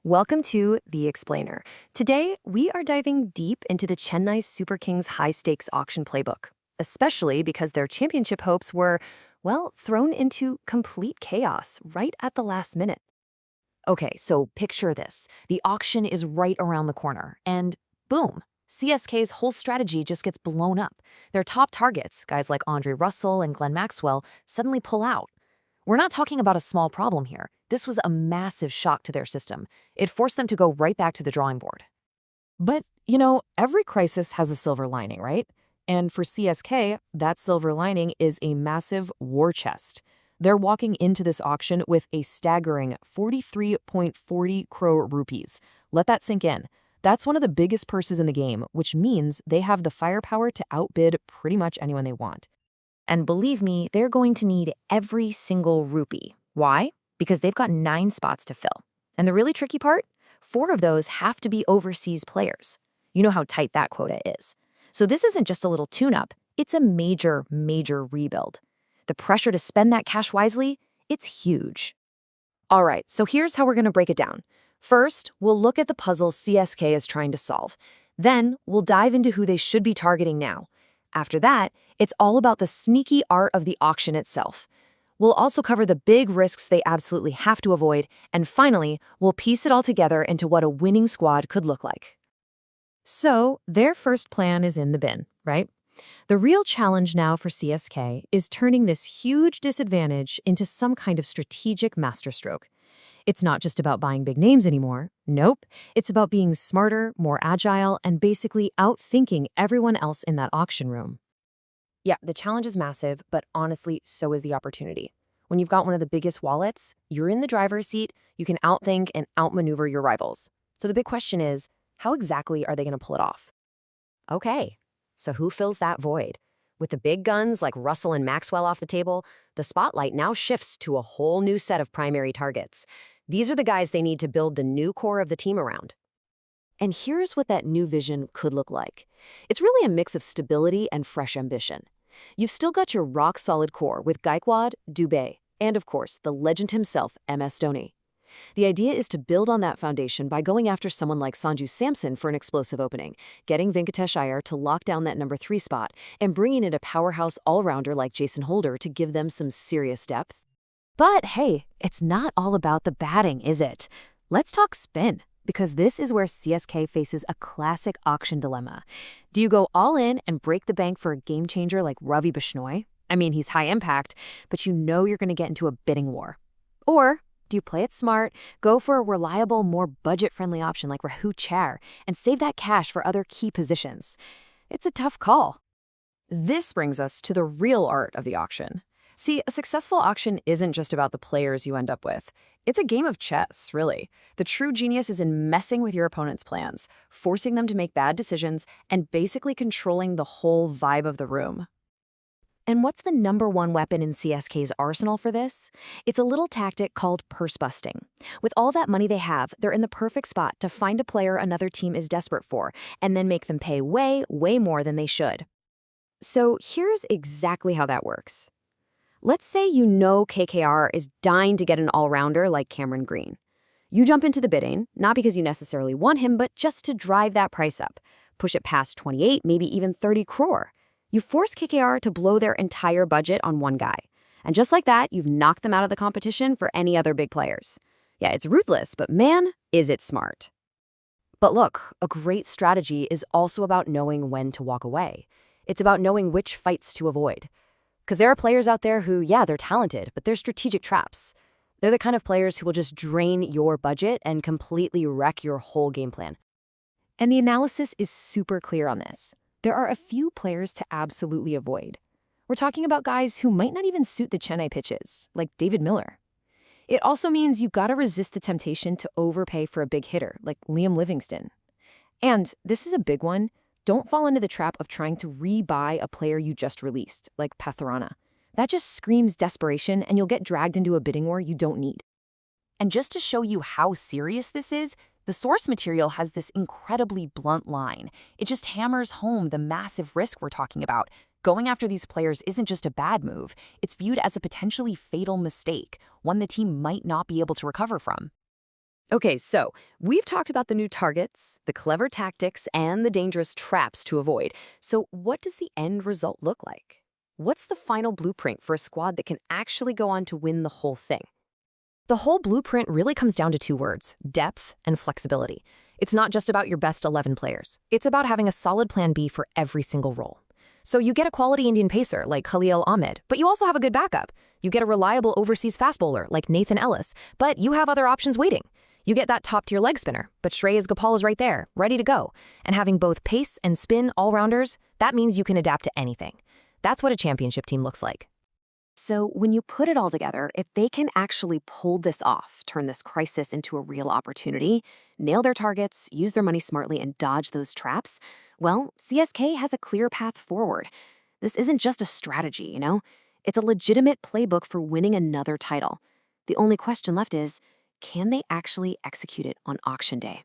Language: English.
Welcome to The Explainer. Today, we are diving deep into the Chennai Super Kings high-stakes auction playbook, especially because their championship hopes were, well, thrown into complete chaos right at the last minute. Okay, so picture this. The auction is right around the corner, and boom, CSK's whole strategy just gets blown up. Their top targets, guys like Andre Russell and Glenn Maxwell, suddenly pull out. We're not talking about a small problem here. This was a massive shock to their system. It forced them to go right back to the drawing board. But, every crisis has a silver lining, right? And for CSK, that silver lining is a massive war chest. They're walking into this auction with a staggering 43.40 crore rupees. Let that sink in. That's one of the biggest purses in the game, which means they have the firepower to outbid pretty much anyone they want. And believe me, they're going to need every single rupee. Why? Because they've got 9 spots to fill. And the really tricky part? 4 of those have to be overseas players. You know how tight that quota is. So this isn't just a little tune-up, it's a major, major rebuild. The pressure to spend that cash wisely, it's huge. All right, so here's how we're going to break it down. First, we'll look at the puzzle CSK is trying to solve. Then, we'll dive into who they should be targeting now. After that, it's all about the sneaky art of the auction itself. We'll also cover the big risks they absolutely have to avoid, and finally, we'll piece it all together into what a winning squad could look like. So, their first plan is in the bin, right? The real challenge now for CSK is turning this huge disadvantage into some kind of strategic masterstroke. It's not just about buying big names anymore. Nope. It's about being smarter, more agile, and basically outthinking everyone else in that auction room. Yeah, the challenge is massive, but honestly, so is the opportunity. When you've got one of the biggest wallets, you're in the driver's seat, you can outthink and outmaneuver your rivals. So the big question is, how exactly are they going to pull it off? Okay, so who fills that void? With the big guns like Russell and Maxwell off the table, the spotlight now shifts to a whole new set of primary targets. These are the guys they need to build the new core of the team around. And here's what that new vision could look like. It's really a mix of stability and fresh ambition. You've still got your rock-solid core with Gaikwad, Dubé, and of course, the legend himself, MS Dhoni. The idea is to build on that foundation by going after someone like Sanju Samson for an explosive opening, getting Venkatesh Iyer to lock down that number 3 spot, and bringing in a powerhouse all-rounder like Jason Holder to give them some serious depth. But hey, it's not all about the batting, is it? Let's talk spin, because this is where CSK faces a classic auction dilemma. Do you go all in and break the bank for a game-changer like Ravi Bishnoi? I mean, he's high impact, but you know you're going to get into a bidding war. Or do you play it smart, go for a reliable, more budget-friendly option like Rahul Char, and save that cash for other key positions? It's a tough call. This brings us to the real art of the auction. See, a successful auction isn't just about the players you end up with. It's a game of chess, really. The true genius is in messing with your opponent's plans, forcing them to make bad decisions, and basically controlling the whole vibe of the room. And what's the number one weapon in CSK's arsenal for this? It's a little tactic called purse busting. With all that money they have, they're in the perfect spot to find a player another team is desperate for, and then make them pay way, way more than they should. So here's exactly how that works. Let's say you know KKR is dying to get an all-rounder like Cameron Green. You jump into the bidding, not because you necessarily want him, but just to drive that price up. Push it past 28, maybe even 30 crore. You force KKR to blow their entire budget on one guy. And just like that, you've knocked them out of the competition for any other big players. Yeah, it's ruthless, but man, is it smart. But look, a great strategy is also about knowing when to walk away. It's about knowing which fights to avoid. Because there are players out there who, yeah, they're talented, but they're strategic traps. They're the kind of players who will just drain your budget and completely wreck your whole game plan. And the analysis is super clear on this. There are a few players to absolutely avoid. We're talking about guys who might not even suit the Chennai pitches, like David Miller. It also means you gotta resist the temptation to overpay for a big hitter, like Liam Livingston. And this is a big one. Don't fall into the trap of trying to rebuy a player you just released, like Patharana. That just screams desperation, and you'll get dragged into a bidding war you don't need. And just to show you how serious this is, the source material has this incredibly blunt line. It just hammers home the massive risk we're talking about. Going after these players isn't just a bad move. It's viewed as a potentially fatal mistake, one the team might not be able to recover from. Okay, so we've talked about the new targets, the clever tactics, and the dangerous traps to avoid. So what does the end result look like? What's the final blueprint for a squad that can actually go on to win the whole thing? The whole blueprint really comes down to two words: depth and flexibility. It's not just about your best 11 players. It's about having a solid plan B for every single role. So you get a quality Indian pacer like Khalil Ahmed, but you also have a good backup. You get a reliable overseas fast bowler like Nathan Ellis, but you have other options waiting. You get that top-tier leg spinner, but Shreyas Gopal is right there, ready to go. And having both pace and spin all-rounders, that means you can adapt to anything. That's what a championship team looks like. So when you put it all together, if they can actually pull this off, turn this crisis into a real opportunity, nail their targets, use their money smartly, and dodge those traps, well, CSK has a clear path forward. This isn't just a strategy, It's a legitimate playbook for winning another title. The only question left is, can they actually execute it on auction day?